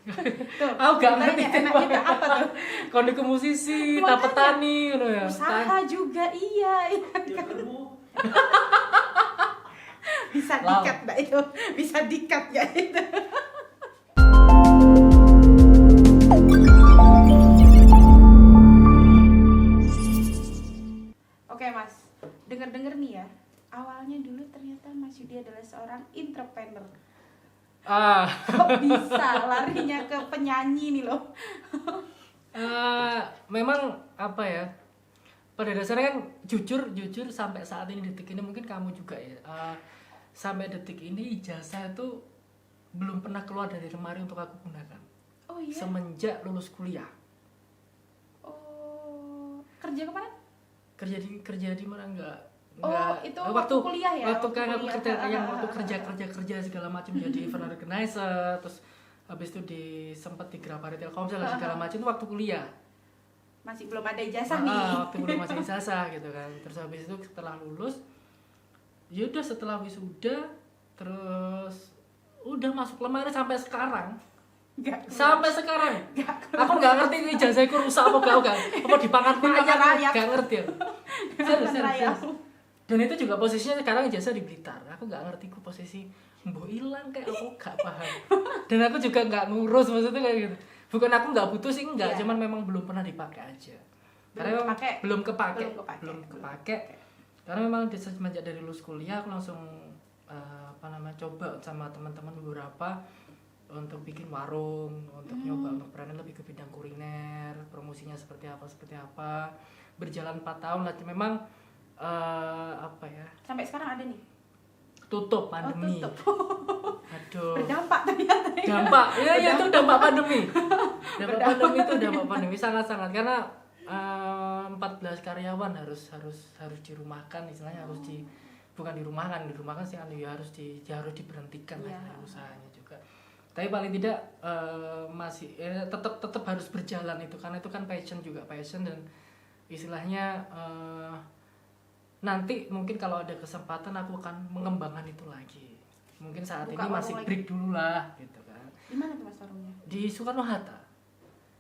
Tuh, Aku gak ngerti enaknya apa tuh? kon iku musisi, ta petani ngono ya. Usaha juga iya. Ya kamu Bisa Wow. dikat enggak itu? Bisa dikat ya itu? Oke Mas, dengar-dengar nih ya, awalnya dulu ternyata Mas Yudi adalah seorang entrepreneur. Ah, Kok bisa larinya ke penyanyi nih loh? memang apa ya? Pada dasarnya kan jujur sampai saat ini detik ini mungkin kamu juga ya. Sampai detik ini ijazah itu belum pernah keluar dari lemari untuk aku gunakan. Oh iya? Semenjak lulus kuliah. Oh, kerja kemana? Kerja di mana enggak itu waktu kuliah ya? Waktu kan aku kuliah. kerja segala macam jadi event organizer, terus habis itu sempet di Grapari Telkomsel segala macam itu waktu kuliah. Masih belum ada ijazah nih. Waktu belum masih ijazah gitu kan. Terus habis itu setelah lulus, ya udah setelah wisuda terus udah masuk lemari sampai sekarang. Sampai sekarang. Aku nggak ngerti ini ijazahku rusak apa enggak. Apa dipangan Rayap. nggak ngerti ya. Serius. Dan itu juga posisinya sekarang ijazah di Blitar. Aku nggak ngerti ku posisi mbok hilang kayak aku nggak paham. Dan aku juga nggak ngurus maksudnya kayak gitu. Bukan aku nggak butuh sih enggak, Iya. cuman memang belum pernah dipakai aja. Karena memang belum kepake. Karena memang semenjak dari lulus kuliah aku langsung coba sama teman-teman beberapa untuk bikin warung, untuk nyoba untuk brandnya lebih ke bidang kuliner, promosinya seperti apa. Berjalan 4 tahun lah, memang Sampai sekarang ada nih. tutup pandemi. Oh, tutup. Aduh. Berdampak ternyata. Dampak. Ya itu dampak pandemi. Dampak pandemi sangat-sangat karena 14 karyawan harus dirumahkan, istilahnya harus bukan dirumahkan sih harus diberhentikan Iya. lah usahanya juga. Tapi paling tidak masih tetap harus berjalan itu karena itu kan passion dan istilahnya nanti mungkin kalau ada kesempatan aku akan mengembangkan itu lagi. Mungkin saat Buka ini masih warung break dulu lah gitu kan. Di mana tuh Mas warungnya? Di Soekarno Hatta.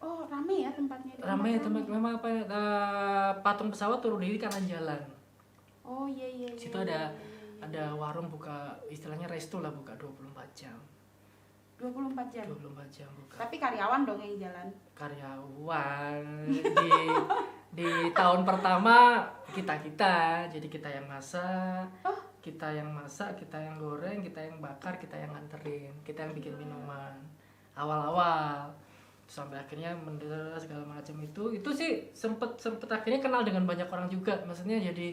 Oh, rame ya tempatnya. Ramai tempat memang patung pesawat turun diri kanan jalan. Oh iya. Situ ada warung buka istilahnya resto lah buka 24 jam. 24 jam. 24 jam buka. Tapi karyawan dong yang jalan. Karyawan di tahun pertama kita jadi kita yang masak, kita yang goreng, kita yang bakar, kita yang nganterin, kita yang bikin minuman awal-awal sampai akhirnya mendengar segala macam itu sih sempet akhirnya kenal dengan banyak orang juga, maksudnya jadi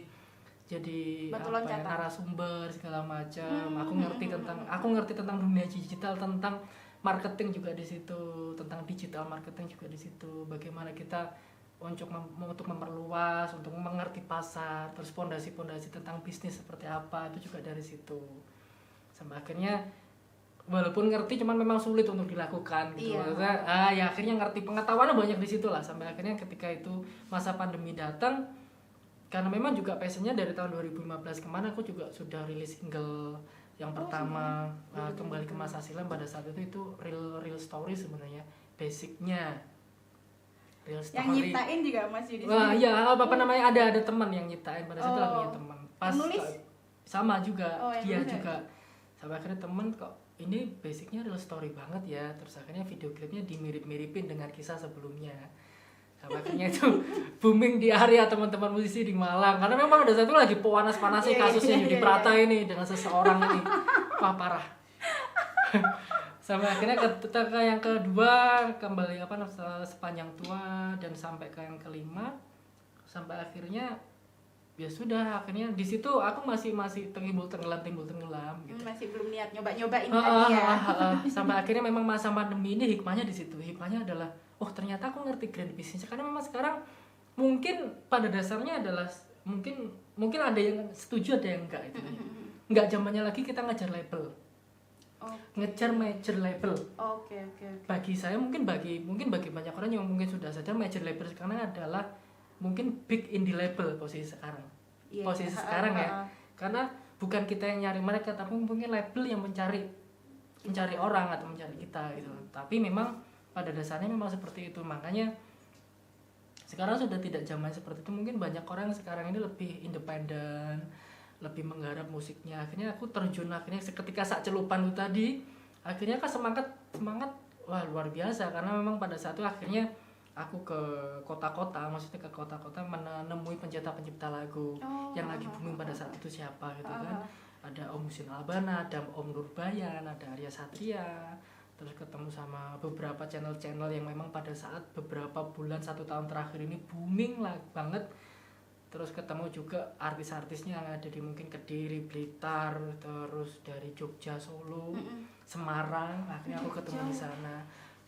narasumber segala macam. Aku ngerti tentang dunia digital, tentang marketing juga di situ, tentang digital marketing juga di situ. Bagaimana kita untuk memperluas, untuk mengerti pasar, terus pondasi-pondasi tentang bisnis seperti apa itu juga dari situ. Sampai akhirnya walaupun ngerti cuman memang sulit untuk dilakukan gitu. Iya. Maksudnya, ya akhirnya ngerti, pengetahuannya banyak di situ lah. Sampai akhirnya ketika itu masa pandemi datang, karena memang juga passionnya dari tahun 2015 kemana aku juga sudah rilis single yang pertama kembali ke masa silam. Pada saat itu real story sebenarnya basicnya real story. Yang nyiptain juga Mas Yudi. Wah iya, ada teman yang nyiptain pada saat itu lagi teman. Pas nulis? sama juga dia nulis juga. Sampai akhirnya teman kok ini basicnya real story banget ya. Terus akhirnya video klipnya dimirip-miripin dengan kisah sebelumnya. Sampai akhirnya itu booming di area teman-teman musisi di Malang. Karena memang pada saat itu lagi panas-panasnya kasusnya Yudi Prata ini dengan seseorang ini. Wah parah. Sampai akhirnya ketika yang kedua kembali sepanjang tua dan sampai ke yang kelima, sampai akhirnya ya sudah, akhirnya di situ aku masih timbul tenggelam gitu. Masih belum niat nyoba ini tadi ya. Sampai akhirnya memang masa pandemi ini hikmahnya di situ. Hikmahnya adalah ternyata aku ngerti grand business. Karena memang sekarang mungkin pada dasarnya adalah mungkin ada yang setuju ada yang enggak itu. Enggak zamannya lagi kita ngejar label. Ngejar major label. Oke. Bagi saya mungkin bagi banyak orang yang mungkin sudah sadar major label sekarang adalah mungkin big indie label posisi sekarang. Sekarang ya. Karena bukan kita yang nyari mereka, tapi mungkin label yang mencari mencari orang atau mencari kita gitu. Tapi memang pada dasarnya memang seperti itu. Makanya sekarang sudah tidak zaman seperti itu. Mungkin banyak orang sekarang ini lebih independen, lebih menggarap musiknya. Akhirnya aku terjun akhirnya ketika saat celupan itu tadi, akhirnya kan semangat wah luar biasa, karena memang pada saat itu akhirnya aku ke kota-kota, maksudnya ke kota-kota menemui pencipta lagu yang lagi booming pada saat itu siapa gitu kan. Ada Om Husin Albana, ada Om Nurbayan, ada Arya Satria, terus ketemu sama beberapa channel-channel yang memang pada saat beberapa bulan 1 tahun terakhir ini booming lah banget. Terus ketemu juga artis-artisnya yang ada di mungkin Kediri, Blitar, terus dari Jogja, Solo, Semarang. Akhirnya aku ketemu di sana.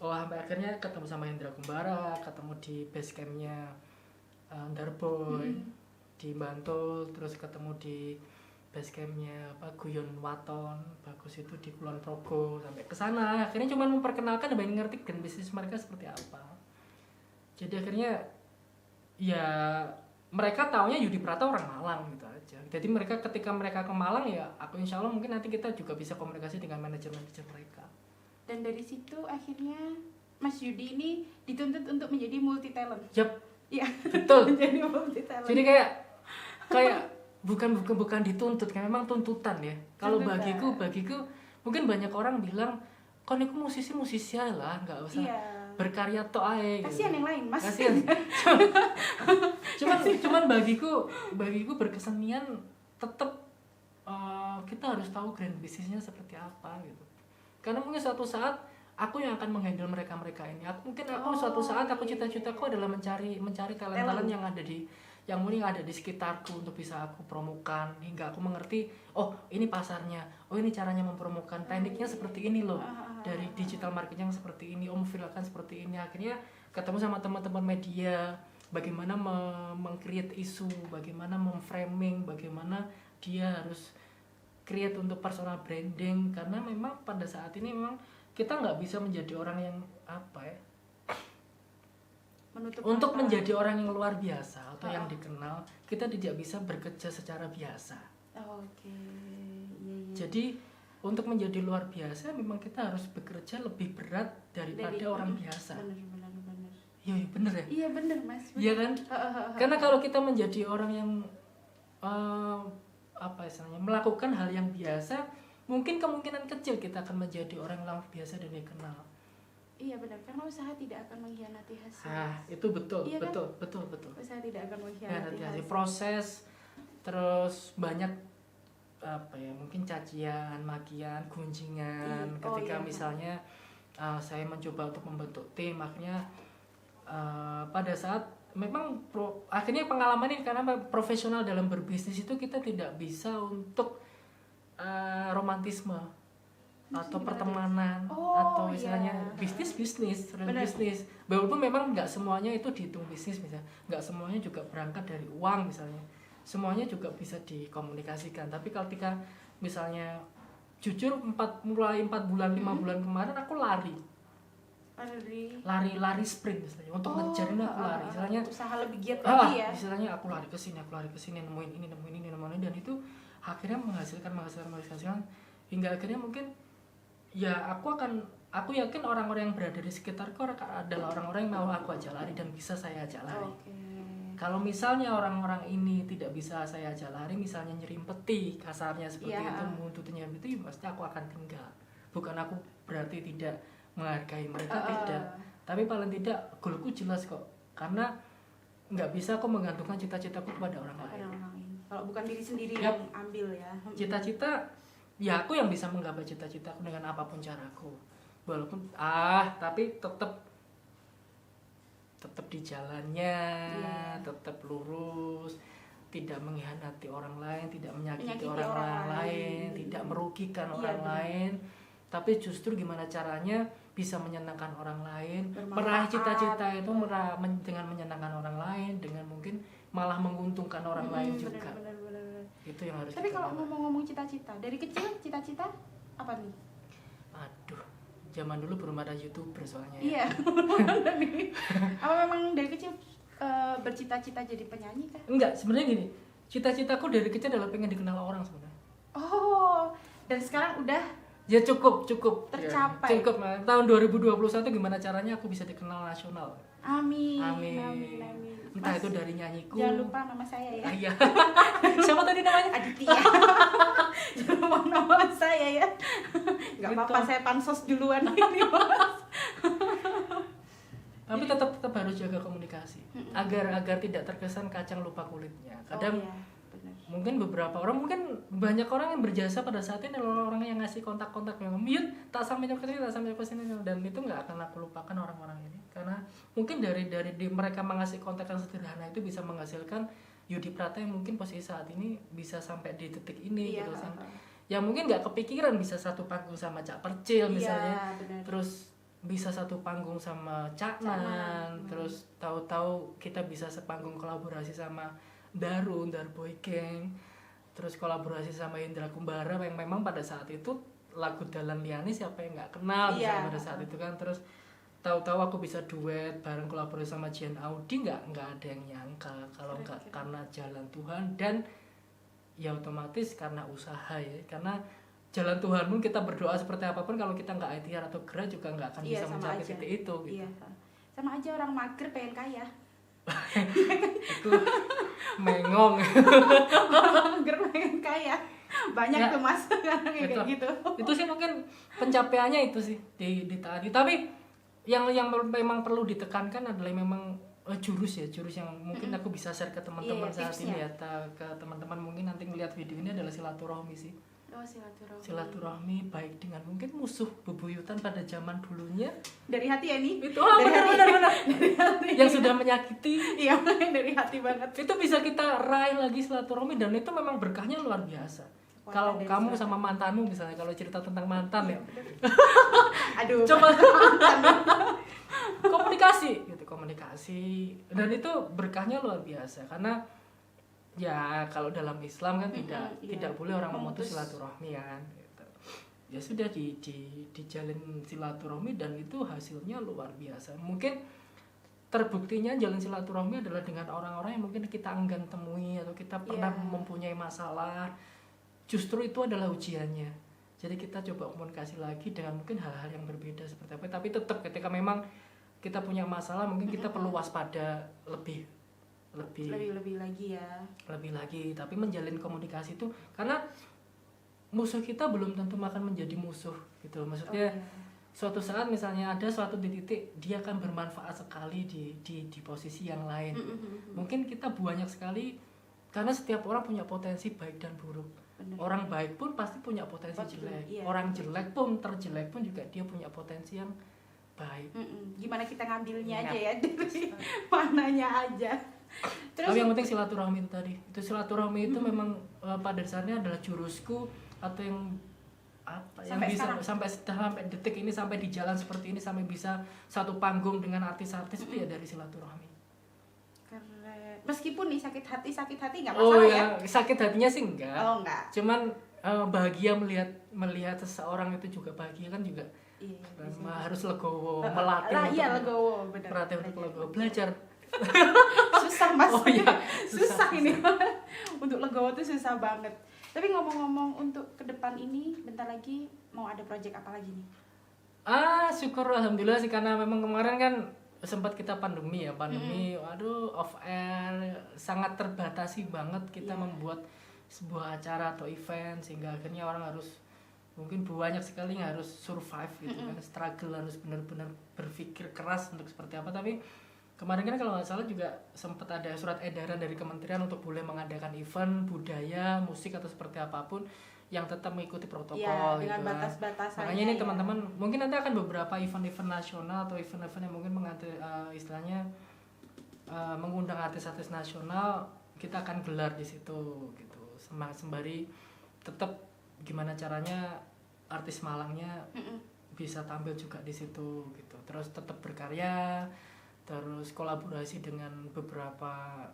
Sampai akhirnya ketemu sama Hendra Kumbara, ketemu di base campnya Underboy di Bantul, terus ketemu di base campnya Guyon Waton bagus itu di Kulon Progo. Sampai ke sana akhirnya cuma memperkenalkan dan ngerti kan bisnis mereka seperti apa. Jadi akhirnya ya mereka taunya Yudi Prata orang Malang gitu aja. Jadi mereka ketika mereka ke Malang ya aku insya Allah mungkin nanti kita juga bisa komunikasi dengan manajer-manajer mereka. Dan dari situ akhirnya Mas Yudi ini dituntut untuk menjadi multi talent. Yap. Iya. Betul. Menjadi multi talent. Jadi kayak bukan dituntut, kayak memang tuntutan ya. Kalau bagiku mungkin banyak orang bilang kon iku musisi aja lah, nggak usah berkarya tok ae. Kasihan yang lain, Mas. Kasihan. cuman bagiku berkesenian tetap kita harus tahu grand bisnisnya seperti apa gitu. Karena mungkin suatu saat aku yang akan menghandle mereka ini. Suatu saat aku cita-citaku adalah mencari talent yang ada di sekitarku untuk bisa aku promokan hingga aku mengerti ini pasarnya, ini caranya mempromokan, tekniknya seperti ini loh, dari digital marketing seperti ini, memviralkan seperti ini. Akhirnya ketemu sama teman-teman media, bagaimana meng-create isu, bagaimana memframing, bagaimana dia harus create untuk personal branding. Karena memang pada saat ini memang kita nggak bisa menjadi orang yang untuk menjadi orang yang luar biasa atau yang dikenal, kita tidak bisa bekerja secara biasa. Oke. Jadi untuk menjadi luar biasa memang kita harus bekerja lebih berat daripada orang biasa. Benar. Iya bener ya. Iya bener Mas. Iya kan? Karena kalau kita menjadi orang yang melakukan hal yang biasa, mungkin kemungkinan kecil kita akan menjadi orang yang luar biasa dan dikenal. Iya benar, karena usaha tidak akan mengkhianati hasil. Itu betul, iya betul. Usaha tidak akan mengkhianati hasil. Proses, terus banyak mungkin cacian, makian, gunjingan. Ketika misalnya saya mencoba untuk membentuk tim, akhirnya pada saat memang akhirnya pengalaman ini karena profesional dalam berbisnis itu kita tidak bisa untuk romantisme atau pertemanan atau misalnya bisnis walaupun memang nggak semuanya itu dihitung bisnis, misalnya nggak semuanya juga berangkat dari uang, misalnya semuanya juga bisa dikomunikasikan. Tapi ketika misalnya jujur mulai 4 bulan 5 bulan kemarin aku lari sprint misalnya untuk ngejar ini aku lari, misalnya usaha lebih giat lagi ya, misalnya aku lari ke sini nemuin ini dan itu akhirnya menghasilkan hingga akhirnya mungkin ya aku yakin orang-orang yang berada di sekitarku adalah orang-orang yang mau aku ajak lari dan bisa saya ajak lari. Kalau misalnya orang-orang ini tidak bisa saya ajak lari, misalnya nyerimpeti kasarnya seperti itu, muntutnya itu, pasti aku akan tinggal. Bukan aku berarti tidak menghargai mereka, tidak. Tapi paling tidak goalku jelas kok. Karena nggak bisa aku menggantungkan cita-citaku kepada orang lain. Kalau bukan diri sendiri yang ambil ya. Cita-cita ya aku yang bisa menggapai cita-citaku dengan apapun caraku. Walaupun tapi tetap di jalannya, tetap lurus, tidak mengkhianati orang lain, tidak menyakiti orang lain, tidak merugikan orang lain. Tapi justru gimana caranya bisa menyenangkan orang lain, meraih cita-cita itu dengan menyenangkan orang lain, dengan mungkin malah menguntungkan orang lain juga. Benar. Itu yang harus. Tapi kalau ngomong-ngomong cita-cita, dari kecil cita-cita apa nih? Aduh, zaman dulu belum ada YouTuber soalnya. Iya. Apa memang dari kecil bercita-cita jadi penyanyi kah? Enggak, sebenarnya gini. Cita-citaku dari kecil adalah pengen dikenal orang sebenarnya. Dan sekarang udah Ya cukup Tercapai. ya, cukup. Tahun 2021 gimana caranya aku bisa dikenal nasional. Amin. Amin. Entah Mas, itu dari nyanyiku. jangan lupa nama saya ya. Iya. Siapa tadi namanya? Aditya. Jangan lupa nama saya ya. Gak Gitu. apa-apa, saya pansos duluan ini Mas. Tapi tetap harus jaga komunikasi agar tidak terkesan kacang lupa kulitnya. Kadang iya, benar. mungkin beberapa orang, mungkin banyak orang yang berjasa pada saat ini adalah orang yang ngasih kontak-kontak yang mute, tak sampai ke sini, dan itu nggak akan aku lupakan orang-orang ini, karena mungkin dari mereka mengasih kontak yang sederhana itu bisa menghasilkan Yudi Prata yang mungkin posisi saat ini bisa sampai di titik ini Iya, gitu kan. Yang mungkin nggak kepikiran bisa satu panggung sama Cak Percil misalnya, benar. terus bisa satu panggung sama Cak Nan, terus tahu-tahu kita bisa sepanggung kolaborasi sama Darun, Darboy Gang, terus kolaborasi sama Indra Kumbara yang memang pada saat itu lagu Dalan Liani siapa yang nggak kenal misalnya pada saat itu kan. Terus tahu-tahu aku bisa duet bareng kolaborasi sama Jian Audi, nggak ada yang nyangka kalau nggak karena jalan Tuhan dan ya otomatis karena usaha ya, karena jalan Tuhan pun kita berdoa seperti apapun kalau kita nggak ikhtiar atau gerak juga nggak akan bisa mencapai titik itu gitu. Iya. Sama aja orang mager pengen kaya. Itu mengong. Mager pengen kaya. Banyak Ya, tuh Mas kayak gitu. Itu sih mungkin pencapaiannya itu sih ditaati. Tapi yang memang perlu ditekankan adalah memang jurus yang mungkin aku bisa share ke teman-teman saat ini ya, ke teman-teman mungkin nanti ngelihat video ini adalah silaturahmi sih. Oh, Silaturahmi baik dengan mungkin musuh bebuyutan pada zaman dulunya. Dari hati ya nih. Itu benar. Yang sudah menyakiti. Iya, dari hati banget. Itu bisa kita raih lagi silaturahmi dan itu memang berkahnya luar biasa. Kalau kamu sama mantanmu misalnya, kalau cerita tentang mantan ya. Aduh. Coba komunikasi dan itu berkahnya luar biasa karena ya kalau dalam Islam kan tidak boleh orang memutus silaturahmi kan gitu. Ya sudah dijalin silaturahmi dan itu hasilnya luar biasa. Mungkin terbuktinya jalan silaturahmi adalah dengan orang-orang yang mungkin kita enggan temui atau kita pernah mempunyai masalah. Justru itu adalah ujiannya. Jadi kita coba komunikasi lagi dengan mungkin hal-hal yang berbeda seperti apa. Tapi tetap ketika memang kita punya masalah mungkin kita perlu waspada lebih lagi ya. Lebih lagi, tapi menjalin komunikasi itu karena musuh kita belum tentu akan menjadi musuh gitu. Maksudnya suatu saat misalnya ada suatu titik dia akan bermanfaat sekali di posisi yang lain. Mungkin kita banyak sekali karena setiap orang punya potensi baik dan buruk. Bener. Orang baik pun pasti punya potensi jelek. Orang jelek pun terjelek pun juga dia punya potensi yang baik. Gimana kita ngambilnya aja ya dari mananya aja. Terus tapi yang penting silaturahmi itu tadi. Itu silaturahmi itu memang pada dasarnya adalah jurusku atau yang apa sampai yang bisa sampai detik ini, sampai di jalan seperti ini, sampai bisa satu panggung dengan artis-artis itu ya dari silaturahmi. Keren. Meskipun nih sakit hati nggak masalah ya. Sakit hatinya sih enggak. Oh enggak. Cuman bahagia melihat seseorang itu juga bahagia kan juga. Iya, harus legowo, melatih legowo, benar. Melatih untuk legowo, belajar. Susah Mas. Oh iya, susah ini. Untuk legowo tuh susah banget. Tapi ngomong-ngomong untuk ke depan ini bentar lagi mau ada project apa lagi nih? Syukur alhamdulillah sih karena memang kemarin kan sempat kita pandemi. Waduh, off air sangat terbatasi banget kita membuat sebuah acara atau event sehingga akhirnya orang harus mungkin banyak sekali yang harus survive gitu kan, struggle, harus benar-benar berpikir keras untuk seperti apa. Tapi kemarin kan kalau nggak salah juga sempat ada surat edaran dari kementerian untuk boleh mengadakan event budaya, musik atau seperti apapun yang tetap mengikuti protokol dengan gitu batas-batasannya. Makanya ini teman-teman mungkin nanti akan beberapa event-event nasional atau event-event yang mungkin istilahnya mengundang artis-artis nasional, kita akan gelar di situ gitu. Sembari tetap gimana caranya artis Malangnya bisa tampil juga di situ gitu. Terus tetap berkarya, terus kolaborasi dengan beberapa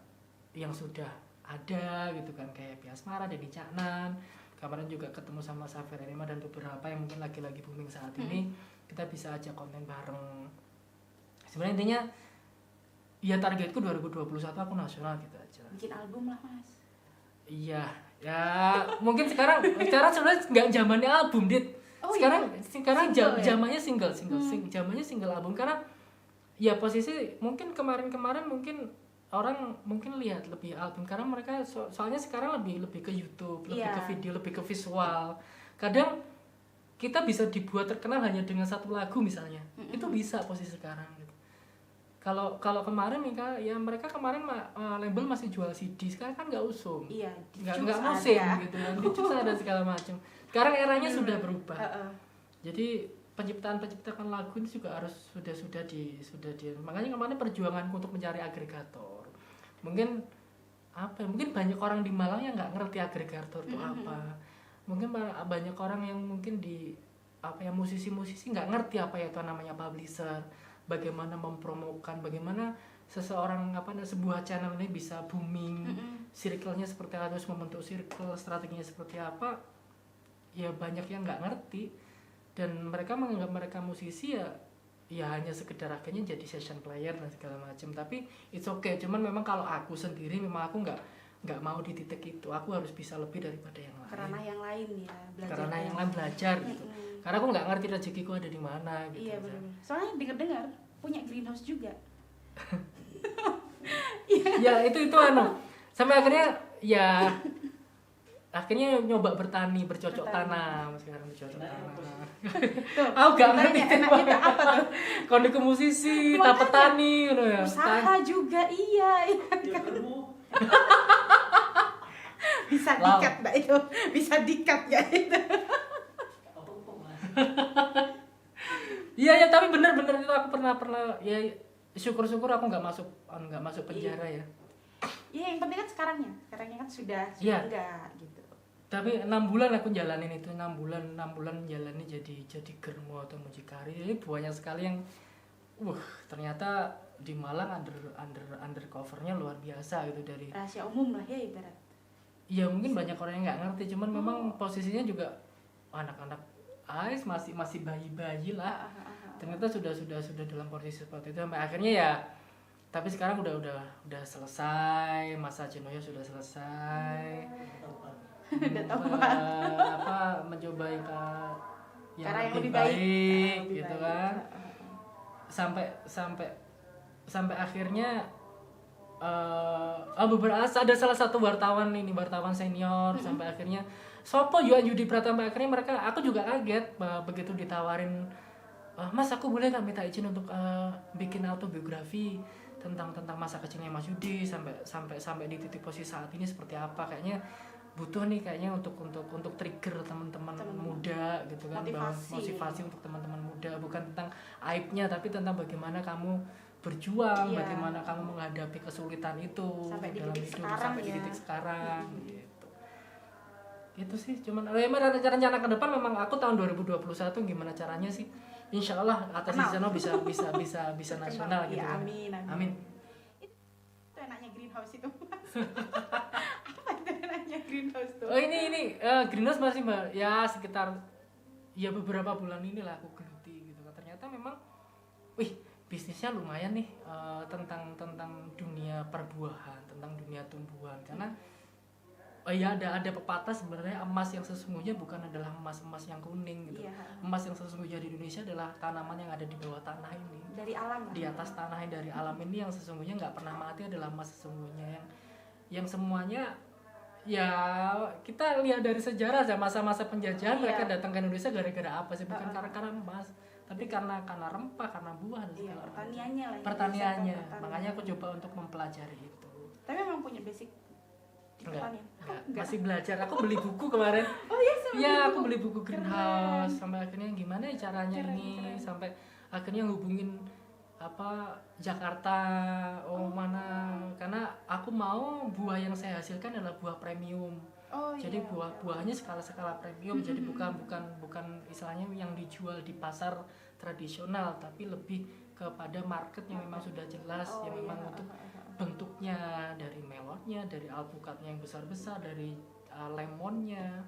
yang sudah ada gitu kan, kayak Piasmara, Denny Caknan. Kemarin juga ketemu sama Safir Enima dan beberapa yang mungkin lagi booming saat ini. Kita bisa ajak konten bareng. Sebenarnya intinya ya targetku 2021 aku nasional gitu aja. Bikin album lah Mas. Iya, ya mungkin sekarang sebenarnya nggak zamannya album, Dit. Oh, sekarang iya? sekarang Single ya? zamannya zamannya single album karena ya posisi mungkin kemarin mungkin orang mungkin lihat lebih album karena mereka soalnya sekarang lebih lebih ke YouTube, lebih Iya. ke video, lebih ke visual. Kadang kita bisa dibuat terkenal hanya dengan satu lagu misalnya. Itu bisa posisi sekarang gitu. Kalau kemarin ya mereka kemarin label masih jual CD, sekarang kan nggak usum. Iya, di nggak Jux musim ada. gitu kan. Di Jux ada segala macam. Sekarang eranya sudah berubah. Heeh. Jadi penciptaan lagu itu juga harus sudah di makanya kemarin perjuanganku untuk mencari agregator mungkin apa ya, mungkin banyak orang di Malang yang nggak ngerti agregator itu apa, mungkin banyak orang yang mungkin di apa ya musisi-musisi nggak ngerti apa ya itu namanya publisher, bagaimana mempromokan, bagaimana seseorang sebuah channel ini bisa booming, circle-nya seperti apa, harus membentuk circle, strateginya seperti apa, ya banyak yang nggak ngerti. Dan mereka menganggap mereka musisi ya hanya sekedar akhirnya jadi session player dan segala macam, tapi it's okay. Cuman memang kalau aku sendiri memang aku nggak mau di titik itu, aku harus bisa lebih daripada yang lain. Karena yang lain ya, belajar. Karena yang lain belajar gitu. Karena aku nggak ngerti rezekiku ada di mana gitu. Iya benar. Soalnya dengar punya greenhouse juga. Ya itu sampai akhirnya nyoba bertani, bercocok tanam sekarang, bercocok tanam. Tuh, Aku gak ngerti enaknya apa tuh? Kalau ke musisi, tak petani gitu ya. Usaha juga iya. Bisa dikat enggak itu? Bisa dikat ya itu. Iya ya, tapi bener itu aku pernah ya syukur-syukur aku nggak masuk penjara ya. Iya, yang penting kan sekarangnya kan sudah Iya. enggak gitu. Tapi 6 bulan aku jalanin itu, 6 bulan jalani jadi germo atau mucikari. Jadi banyak sekali yang ternyata di Malang undercovernya luar biasa gitu, dari Rahasia umum lah ya ibarat. ya mungkin banyak orang yang nggak ngerti, cuman memang posisinya juga anak-anak masih bayi-bayi lah. Ternyata sudah dalam posisi seperti itu sampai akhirnya ya. Tapi sekarang udah selesai, masa jenuhnya sudah selesai. Udah tahu Mencoba yang cara yang lebih lebih baik lebih gitu baik. kan. Sampai akhirnya ada salah satu wartawan senior, sampai akhirnya sopo Yudi Prata, sampai akhirnya aku juga kaget begitu ditawarin, Mas aku boleh nggak minta izin untuk bikin autobiografi tentang masa kecilnya Mas Yudi sampai di titik posisi saat ini seperti apa, kayaknya butuh nih kayaknya untuk trigger teman-teman muda gitu kan, motivasi untuk teman-teman muda, bukan tentang aibnya tapi tentang bagaimana kamu berjuang, bagaimana kamu menghadapi kesulitan itu sampai dalam di titik hidup sekarang sampai di ya. titik sekarang gitu. Itu sih, cuman rencana ke depan memang aku tahun 2021 gimana caranya sih, insya Allah atas Isano bisa nasional gitu ya, kan. Amin. Itu enaknya greenhouse itu. Apa itu enaknya greenhouse tuh? Oh ini greenhouse masih ya sekitar ya beberapa bulan inilah aku geluti gitu kan. Ternyata memang bisnisnya lumayan nih, tentang dunia perbuahan, tentang dunia tumbuhan, karena ya ada pepatah sebenarnya, emas yang sesungguhnya bukan adalah emas yang kuning gitu. Emas yang sesungguhnya di Indonesia adalah tanaman yang ada di bawah tanah ini, dari alam, di atas tanah yang dari alam ini, yang sesungguhnya nggak pernah mati adalah emas sesungguhnya, yang semuanya ya kita lihat dari sejarah aja, masa-masa penjajahan mereka datang ke Indonesia gara-gara apa sih? Bukan karena emas, tapi karena rempah, karena buah dan segala macam. Pertaniannya. Makanya aku coba untuk mempelajari itu. Tapi memang punya basic enggak. Masih belajar. Aku beli buku kemarin. Oh iya, iya, aku beli buku greenhouse. Sampai akhirnya gimana ya caranya ini, sampai akhirnya hubungin Jakarta, mana, karena aku mau buah yang saya hasilkan adalah buah premium. Jadi buahnya skala premium, jadi bukan istilahnya yang dijual di pasar tradisional, tapi lebih kepada market yang memang sudah jelas, yang memang untuk bentuknya, dari melonnya, dari alpukatnya yang besar-besar, dari lemonnya,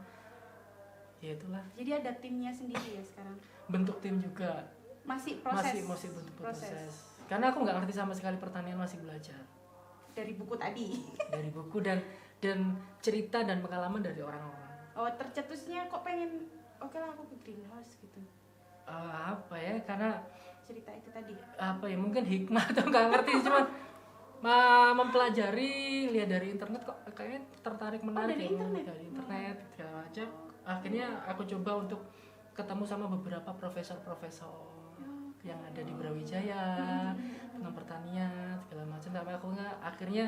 ya itulah. Jadi ada timnya sendiri ya sekarang? Bentuk tim juga. Masih proses. Masih bentuk proses. Karena aku nggak ngerti sama sekali pertanian, masih belajar. Dari buku tadi. Dari buku dan cerita dan pengalaman dari orang-orang. Tercetusnya kok pengen oke lah aku ke greenhouse gitu, Apa ya, karena cerita itu tadi. apa ya, mungkin hikmah atau nggak ngerti, cuman mempelajari, lihat dari internet kok kayaknya tertarik, menarik dari ya, internet? dari internet segala macam. Akhirnya aku coba untuk ketemu sama beberapa profesor-profesor yang ada di Brawijaya tentang pertanian segala macam, sampai aku nggak akhirnya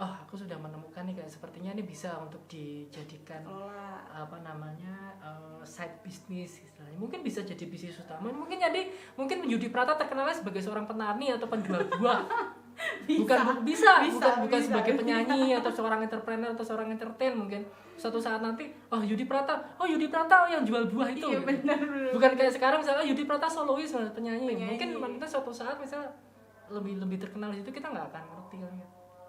aku sudah menemukan nih, kayak sepertinya ini bisa untuk dijadikan Kelola. apa namanya side business istilahnya, mungkin bisa jadi bisnis utama, mungkin Yudi Prata terkenalnya sebagai seorang petani atau penjual buah. Bukan sebagai penyanyi atau seorang entrepreneur atau seorang entertain. Mungkin suatu saat nanti Yudi Prata yang jual buah itu. Iya, benar. Bukan kayak sekarang misalnya Yudi Prata solois penyanyi. Mungkin nanti suatu saat misalnya lebih terkenal di situ, kita nggak akan ngerti kan.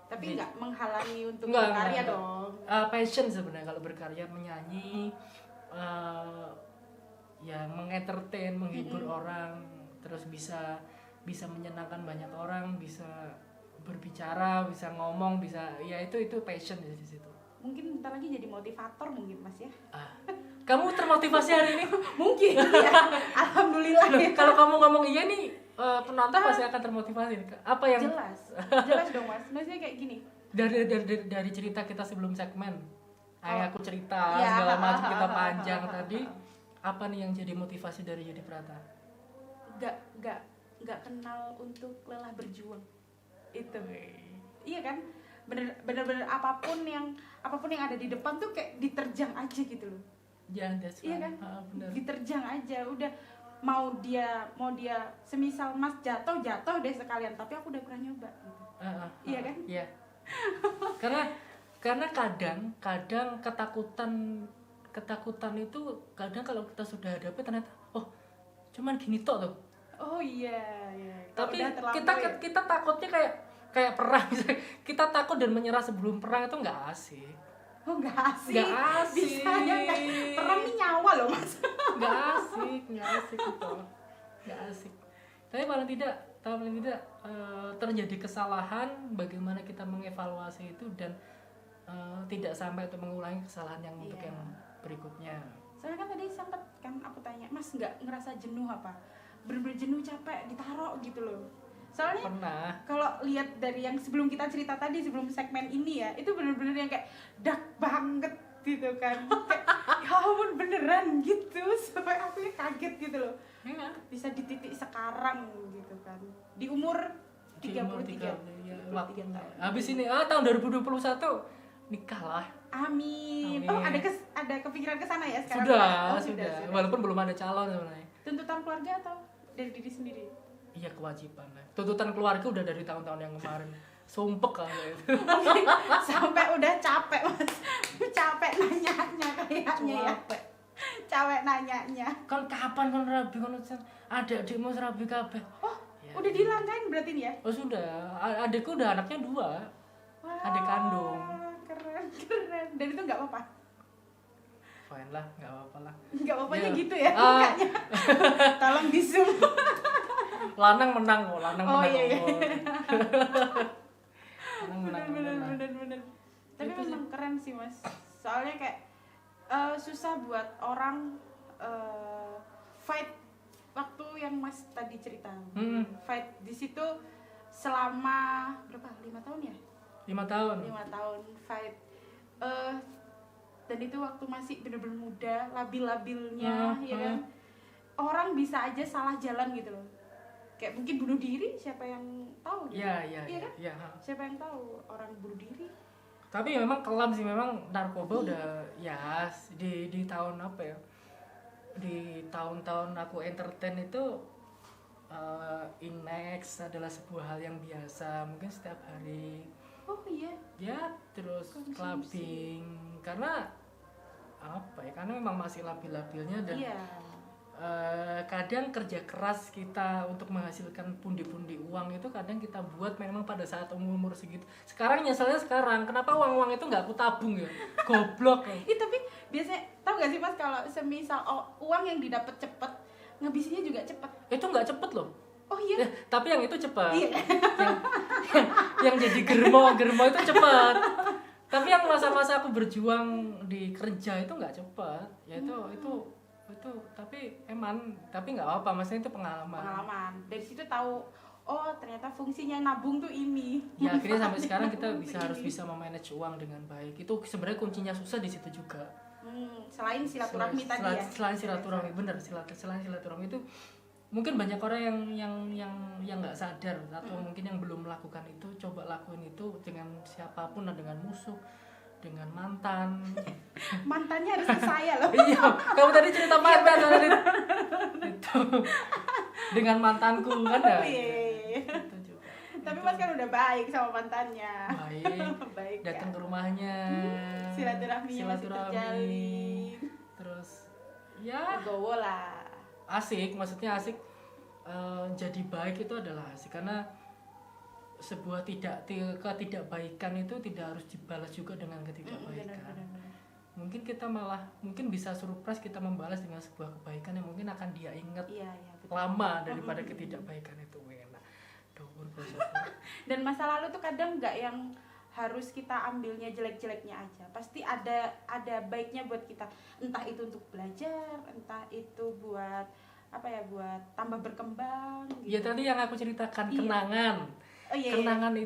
Tapi nggak menghalangi untuk Nggak, berkarya nggak. dong. Passion sebenarnya kalau berkarya, menyanyi, ya mengentertain, menghibur orang, terus bisa menyenangkan banyak orang, bisa berbicara, bisa ngomong, bisa, ya itu passion di situ. Mungkin bentar lagi jadi motivator mungkin Mas ya. Kamu termotivasi hari ini? Mungkin ya. Alhamdulillah ya. Kalau kamu ngomong iya nih, penonton pasti akan termotivasi. Apa yang jelas dong Mas. Maksudnya kayak gini. Dari cerita kita sebelum segmen, aku cerita segala macam kita panjang tadi, apa nih yang jadi motivasi dari Yudi Prata? Nggak kenal untuk lelah berjuang itu. Iya kan, bener-bener apapun yang ada di depan tuh kayak diterjang aja gitu loh. Iya kan, bener. diterjang aja udah. Mau dia semisal Mas jatuh deh sekalian, tapi aku udah pernah nyoba gitu. Iya kan? Iya. karena kadang ketakutan itu kadang kalau kita sudah hadapi ternyata cuman gini toh tuh. Oh iya. Tapi kita takutnya kayak perang. Kita takut dan menyerah sebelum perang itu nggak asik. Oh nggak asik. Bisanya perang ini nyawa loh Mas. Nggak asik gitu. Nggak asik. Tapi paling tidak terjadi kesalahan, bagaimana kita mengevaluasi itu dan tidak sampai untuk mengulangi kesalahan yang untuk yang berikutnya. Soalnya kan tadi sempat kan aku tanya, Mas nggak ngerasa jenuh apa? Bener-bener jenuh, capek, ditaruh gitu loh. Soalnya pernah. Kalau lihat dari yang sebelum kita cerita tadi, sebelum segmen ini ya, itu bener-bener yang kayak dark banget gitu kan. Kayak ya ampun beneran gitu, sampai aku kaget gitu loh. Ya. Bisa di titik sekarang gitu kan. Di umur 33 tahun. Habis ini tahun 2021 nikah lah. Amin. Oh, ada kepikiran ke sana ya sekarang? Sudah. Walaupun belum ada calon sebenarnya. Tuntutan keluarga atau dari diri sendiri? Iya, kewajiban lah. Tuntutan keluarga udah dari tahun-tahun yang kemarin. Sumpek kan itu. Sampai udah capek Mas. Capek nanyanya kayaknya ya. Capek nanyanya. Kan kapan kan rabi kan adik-adikmu rabi kabeh. Oh, ya. Udah dilangkain berarti nih ya? Oh sudah. Adikku udah anaknya 2. Wah, adik kandung. Keren. Dan itu nggak apa-apa? Fine lah, nggak apa-apa lah. Nggak apa-apanya gitu ya mukanya. Tolong di zoom. Lanang menang kok, lanang menang. Iya. Bener. Tapi itu memang keren sih Mas. Soalnya kayak susah buat orang fight waktu yang Mas tadi cerita. Fight di situ selama berapa? 5 tahun ya? 5 tahun. 5 tahun fight. Dan itu waktu masih bener-bener muda, labil-labilnya, ya kan? Orang bisa aja salah jalan gitu loh. Kayak mungkin bunuh diri, siapa yang tahu? Iya kan? Ya. Siapa yang tahu orang bunuh diri? Tapi memang kelam sih, memang narkoba udah ya di tahun apa ya? Di tahun-tahun aku entertain itu Inex adalah sebuah hal yang biasa, mungkin setiap hari. Oh iya. Ya, terus clubbing karena apa ya? Karena memang masih labil-labilnya dan kadang kerja keras kita untuk menghasilkan pundi-pundi uang itu kadang kita buat memang pada saat umur segitu. Sekarang nyeselnya kenapa uang itu nggak aku tabung ya? Goblok. Tapi biasanya tahu nggak sih Mas, kalau semisal uang yang didapat cepet, ngabisinnya juga cepet. Itu nggak cepet loh. Oh iya. Tapi yang itu cepet. Iya. yang jadi germo itu cepet. Tapi yang masa-masa aku berjuang di kerja itu nggak cepet. Ya itu itu tapi nggak apa-apa, maksudnya itu pengalaman. Dari situ tahu oh ternyata fungsinya nabung tuh ini. Ya akhirnya sampai sekarang kita harus bisa memanage uang dengan baik. Itu sebenarnya kuncinya susah di situ juga. Selain silaturahmi tadi ya. Selain silaturahmi, bener. Selain silaturahmi itu mungkin banyak orang yang nggak sadar atau mungkin yang belum melakukan itu. Coba lakuin itu dengan siapapun, dengan musuh, dengan mantan. Mantannya harus ke saya loh. Iya, kamu tadi cerita mantan itu dengan mantanku kan ya. Itu juga. Tapi Mas kan udah baik sama mantannya. Baik datang ke rumahnya. Silaturahminya masih terjalin. Terus ya gowo lah. Asik, maksudnya asik. Jadi baik itu adalah asik karena sebuah ketidakbaikan itu tidak harus dibalas juga dengan ketidakbaikan. Mungkin kita mungkin bisa surprise kita membalas dengan sebuah kebaikan yang mungkin akan dia ingat lama daripada ketidakbaikan itu. Enak. Dan masa lalu tuh kadang nggak yang harus kita ambilnya jelek-jeleknya aja. Pasti ada baiknya buat kita. Entah itu untuk belajar, entah itu buat buat tambah berkembang. Gitu. Ya tadi yang aku ceritakan kenangan. Kenangan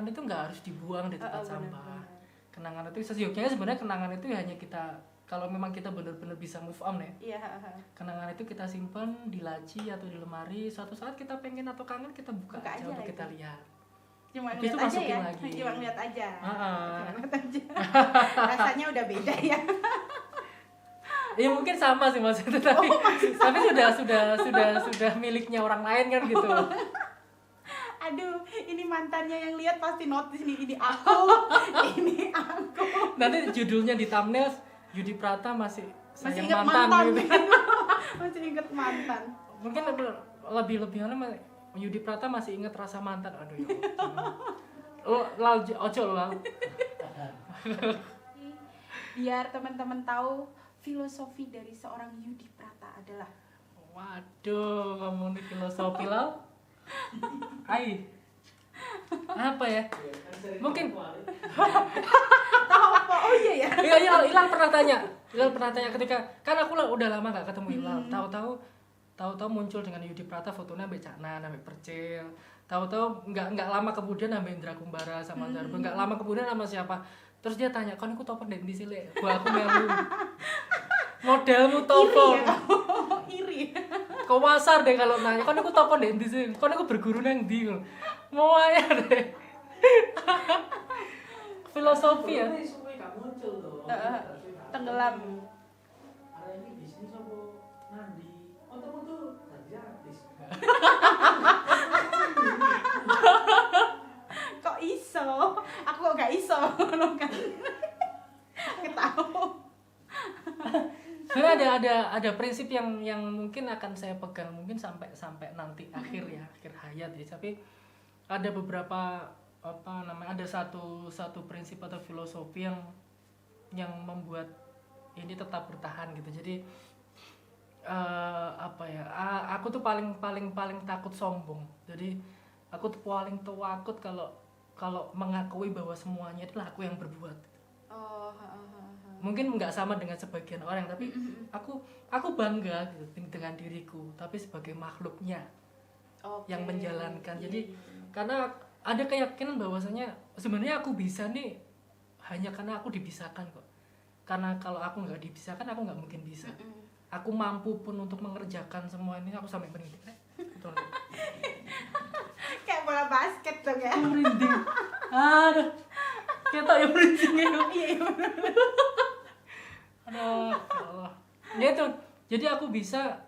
itu nggak harus dibuang di tempat sampah. Kenangan itu sesungguhnya sebenarnya kenangan itu hanya kita kalau memang kita benar-benar bisa move on ya. Kenangan itu kita simpan di laci atau di lemari. Suatu saat kita pengen atau kangen kita buka aja untuk kita lihat. Cuma lihat aja ya. Lagi. Cuma lihat aja. Rasanya udah beda ya. Ya mungkin sama sih maksudnya tapi sudah miliknya orang lain kan gitu. Aduh, ini mantannya yang lihat pasti notice nih, ini aku. Nanti judulnya di thumbnail Yudi Prata masih ingat mantan gitu. Masih ingat mantan. Mungkin lebih-lebihnya Yudi Prata masih ingat rasa mantan. Aduh ya. Ojo lal. Biar teman-teman tahu filosofi dari seorang Yudi Prata adalah. Waduh, ngomongin filosofi lal. Apa ya? Mungkin tahu apa? Oh iya ya. Iya, Hilal pernah tanya ketika kan aku udah lama gak ketemu Hilal. Tahu-tahu muncul dengan Yudi Prata fotonya ambek Caknan, ambek Percil. Tahu-tahu nggak lama kemudian ambek Indra Kumbara sama Zarbo. Nggak lama kemudian sama siapa? Terus dia tanya, "Kon iku topo ndek ndi sih, Lek?" Gua aku melu. Modelmu topo. Iri. Kau wasar deh kalau nanya, "Kon iku topo ndek ndi sih? Kon iku berguru nang ndi?" Mau aja deh. Filosofi ya. Tenggelam. Ada ini bisnis apa nandi? Otakmu tuh tadi artis. Kok iso? Aku kok gak iso kan. Ketahu. Sebenarnya ada prinsip yang mungkin akan saya pegang mungkin sampai nanti akhir hayat ya. Tapi ada beberapa ada satu prinsip atau filosofi yang membuat ini tetap bertahan gitu. Jadi aku tuh paling takut sombong. Jadi aku tuh paling takut kalau mengakui bahwa semuanya adalah aku yang berbuat. Mungkin nggak sama dengan sebagian orang, tapi aku bangga gitu dengan diriku, tapi sebagai makhluknya yang menjalankan. Jadi karena ada keyakinan bahwasanya sebenarnya aku bisa nih hanya karena aku dipisahkan kok. Karena kalau aku nggak dipisahkan aku nggak mungkin bisa. Aku mampu pun untuk mengerjakan semua ini, aku sampai merinding. Kayak bola basket dong ya. Merinding. Aduh. Kita yang merinding ya. Iya. Aduh, ya Allah. Ya itu. Jadi aku bisa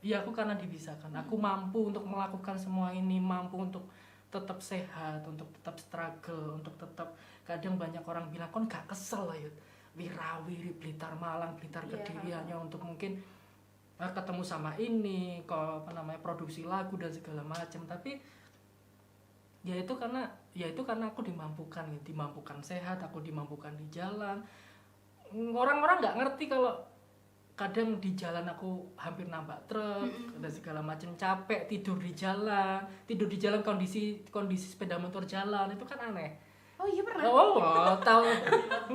ya aku karena dibisahkan. Aku mampu untuk melakukan semua ini, mampu untuk tetap sehat, untuk tetap struggle, untuk tetap kadang banyak orang bilang kon gak kesel lah Yud. Wirawiri Blitar Malang, Blitar Kediri hanya untuk mungkin ketemu sama ini, produksi lagu dan segala macam. Tapi ya itu karena aku dimampukan sehat, aku dimampukan di jalan. Orang-orang nggak ngerti kalau kadang di jalan aku hampir nabrak truk dan segala macam, capek tidur di jalan kondisi sepeda motor jalan itu kan aneh. Oh iya pernah. Oh, tahu.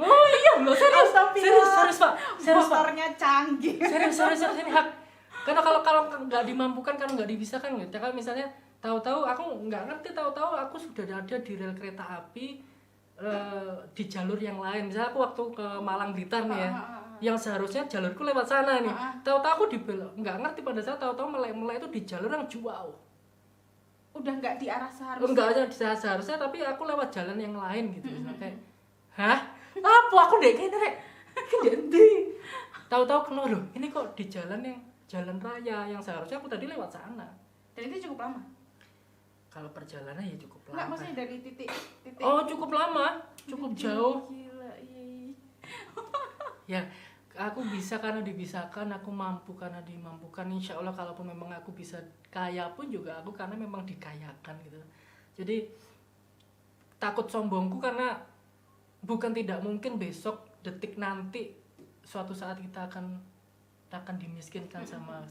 Oh iya, loh serius. Serius, Pak. Serius, Pak. Motornya canggih. Serius ini hak. Karena kalau nggak dimampukan, kalau nggak dibisakan gitu. Kalau misalnya tahu-tahu aku nggak ngerti, tahu-tahu aku sudah ada di rel kereta api di jalur yang lain. Misalnya aku waktu ke Malang Blitar nih ya. Yang seharusnya jalurku lewat sana nih. Tahu-tahu aku nggak ngerti pada saat tahu-tahu melek itu di jalur yang jauh. Udah nggak di arah seharusnya. Enggak aja seharusnya, tapi aku lewat jalan yang lain gitu. Kayak, hah? Apa aku dek kene rek? Ki ndi? Tahu-tahu kena loh, ini kok di jalan raya yang seharusnya aku tadi lewat sana. Dan itu cukup lama. Kalau perjalanan ya cukup lama. Enggak, maksudnya dari titik. Oh, cukup lama, cukup jauh. Gila, iya. Ya, aku bisa karena dibisakan, aku mampu karena dimampukan. Insya Allah kalaupun memang aku bisa kaya pun juga aku karena memang dikayakan gitu. Jadi takut sombongku karena bukan tidak mungkin besok detik nanti suatu saat kita akan dimiskinkan sama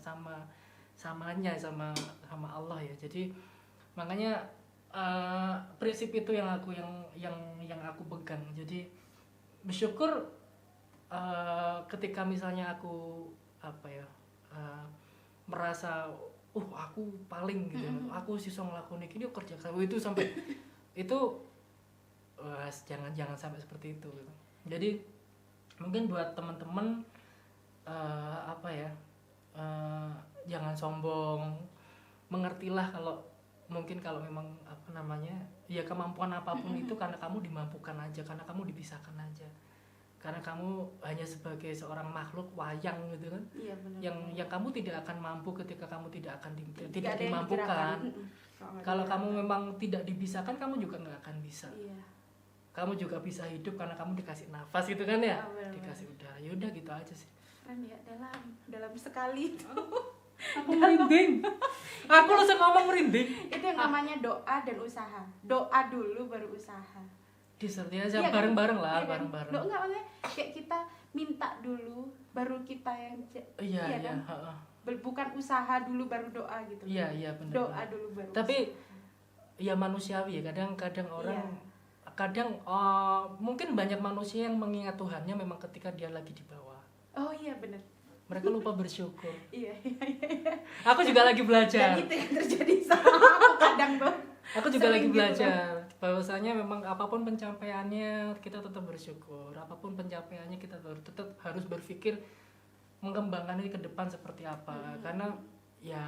Allah ya. Jadi makanya prinsip itu yang aku pegang. Jadi bersyukur ketika misalnya aku merasa aku paling gitu, aku sih ngelakuin ini kerja itu sampai itu jangan sampai seperti itu gitu. Jadi mungkin buat teman-teman jangan sombong, mengertilah kalau memang ya kemampuan apapun itu karena kamu dimampukan aja, karena kamu dibisakan aja. Karena kamu hanya sebagai seorang makhluk wayang gitu kan. Iya, benar. Yang kamu tidak akan mampu ketika kamu tidak dimampukan. Kalau kamu memang tidak dibisakan, kamu juga nggak akan bisa. Iya. Kamu juga bisa hidup karena kamu dikasih nafas gitu kan ya. Dikasih udara. Ya udah gitu aja sih. Keren ya, dalam sekali itu. Aku merinding. Aku langsung ngomong merinding. Itu yang namanya doa dan usaha. Doa dulu baru usaha. Disertai aja bareng-bareng lah, iya kan? bareng-bareng. Enggak, maksudnya kayak kita minta dulu baru kita yang iya kan? Bukan usaha dulu baru doa gitu. Iya benar. Doa dulu baru. Tapi ya manusiawi ya, kadang orang mungkin banyak manusia yang mengingat Tuhannya memang ketika dia lagi di bawah. Oh iya benar. Mereka lupa bersyukur. Iya. Aku juga lagi belajar. Dan itu yang terjadi sama aku kadang tuh. Aku juga lagi belajar bahwasanya memang apapun pencapaiannya kita tetap bersyukur. Apapun pencapaiannya kita tetap harus berpikir mengembangkan ini ke depan seperti apa. Karena ya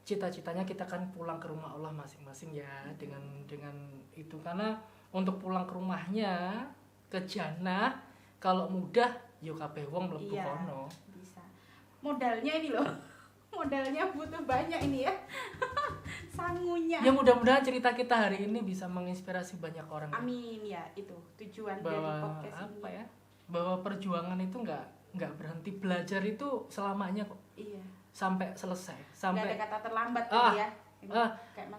cita-citanya kita kan pulang ke rumah Allah masing-masing ya dengan itu. Karena untuk pulang ke rumahnya ke jannah kalau mudah yo kabeh wong mlebu kono. Bisa. Modalnya ini loh. Modalnya butuh banyak ini ya. Sangunya. Ya mudah-mudahan cerita kita hari ini bisa menginspirasi banyak orang. Amin ya, itu tujuan bahwa dari podcast ini. Ya? Bahwa perjuangan itu nggak berhenti, belajar itu selamanya kok. Iya. Sampai selesai. Nggak ada kata terlambat tadi ya.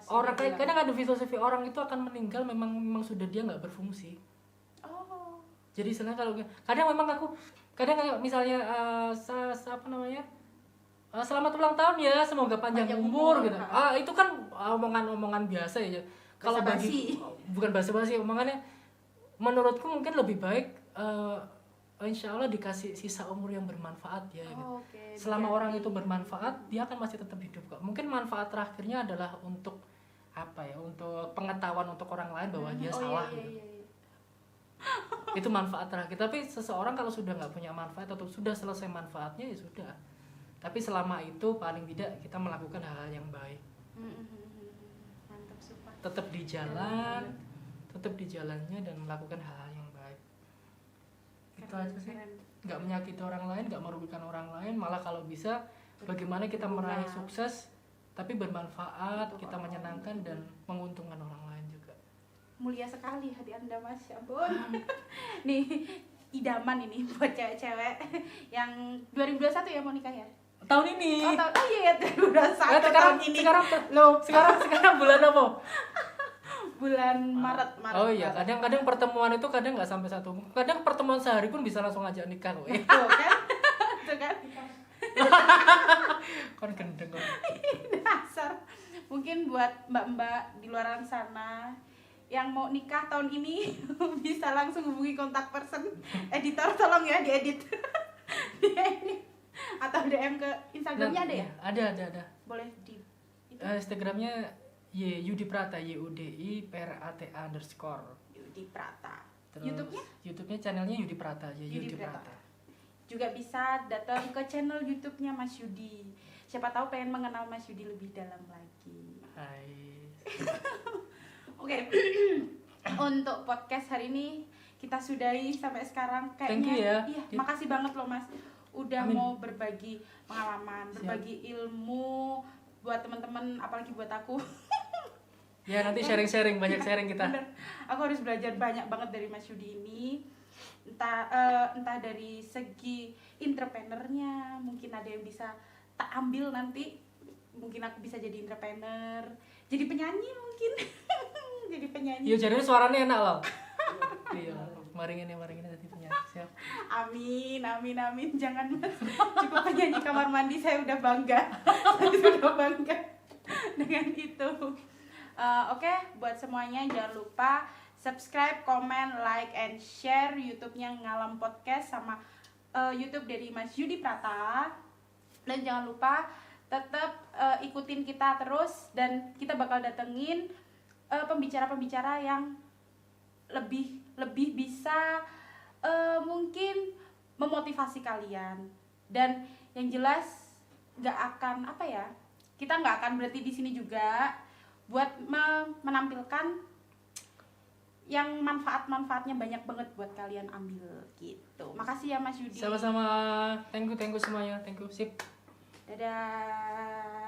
Orang kadang ada filosofi orang itu akan meninggal memang sudah dia nggak berfungsi. Oh. Jadi sebenarnya kalau kadang misalnya selamat ulang tahun ya, semoga panjang umur gitu. Itu kan omongan biasa ya. Kalau bagi bukan basa-basi omongannya, menurutku mungkin lebih baik insya Allah dikasih sisa umur yang bermanfaat ya. Gitu. Okay. Selama orang itu bermanfaat, dia akan masih tetap hidup kok. Mungkin manfaat terakhirnya adalah untuk untuk pengetahuan untuk orang lain bahwa dia salah. Iya. Itu manfaat terakhir. Tapi seseorang kalau sudah nggak punya manfaat atau sudah selesai manfaatnya ya sudah. Tapi selama itu paling tidak kita melakukan hal-hal yang baik. Mantap, sumpah. Tetap di jalannya dan melakukan hal-hal yang baik. Itu aja sih. Nggak menyakiti orang lain, nggak merugikan orang lain, malah kalau bisa bagaimana kita meraih sukses tapi bermanfaat, kita menyenangkan dan menguntungkan orang lain juga. Mulia sekali hati Anda, Mas. Ya ampun. Nih, idaman ini buat cewek-cewek yang 2021 ya mau nikah ya? Tahun ini. Oh iya, 2021 tahun ini. Sekarang bulan apa? Bulan Maret. Oh iya, kadang pertemuan itu kadang nggak sampai 1. Kadang pertemuan sehari pun bisa langsung ngajak nikah loh. Tuh kan? Tuh kan? Kon gendeng kok. Dasar. Mungkin buat mbak-mbak di luar sana yang mau nikah tahun ini bisa langsung hubungi kontak person editor, tolong ya diedit. Diedit. Atau DM ke Instagramnya ada ya? Ada. Boleh di itu. Instagramnya Yudi Prata, YUDI PRATA _ Yudi Prata. Terus YouTube-nya channelnya Yudi Prata aja, Yudi Prata. Juga bisa datang ke channel YouTube-nya Mas Yudi. Siapa tahu pengen mengenal Mas Yudi lebih dalam lagi. Hai. Oke. Untuk podcast hari ini kita sudahi sampai sekarang. Thank Kayaknya you ya. iya, makasih banget loh Mas. Udah Amin. mau berbagi pengalaman, berbagi ilmu buat teman-teman, apalagi buat aku. Ya nanti sharing-sharing, banyak sharing kita. Bener. Aku harus belajar banyak banget dari Mas Yudi ini. Entah dari segi entrepreneurnya, mungkin ada yang bisa tak ambil nanti. Mungkin aku bisa jadi entrepreneur, jadi penyanyi mungkin. Jadi penyanyi. Iya, jadi suaranya enak loh. Iya, maringin jadi penyanyi. Siap. Amin. Jangan Mas. Cukup penyanyi kamar mandi, saya udah bangga. Saya sudah bangga dengan itu. Oke, buat semuanya jangan lupa subscribe, comment, like, and share YouTube-nya Ngalam Podcast sama YouTube dari Mas Yudi Prata. Dan jangan lupa tetap ikutin kita terus, dan kita bakal datengin pembicara-pembicara yang lebih bisa mungkin memotivasi kalian. Dan yang jelas kita nggak akan berhenti di sini juga buat menampilkan yang manfaatnya banyak banget buat kalian ambil gitu. Makasih ya Mas Yudi. Sama-sama. Thank you semuanya. Thank you. Sip. Dadah.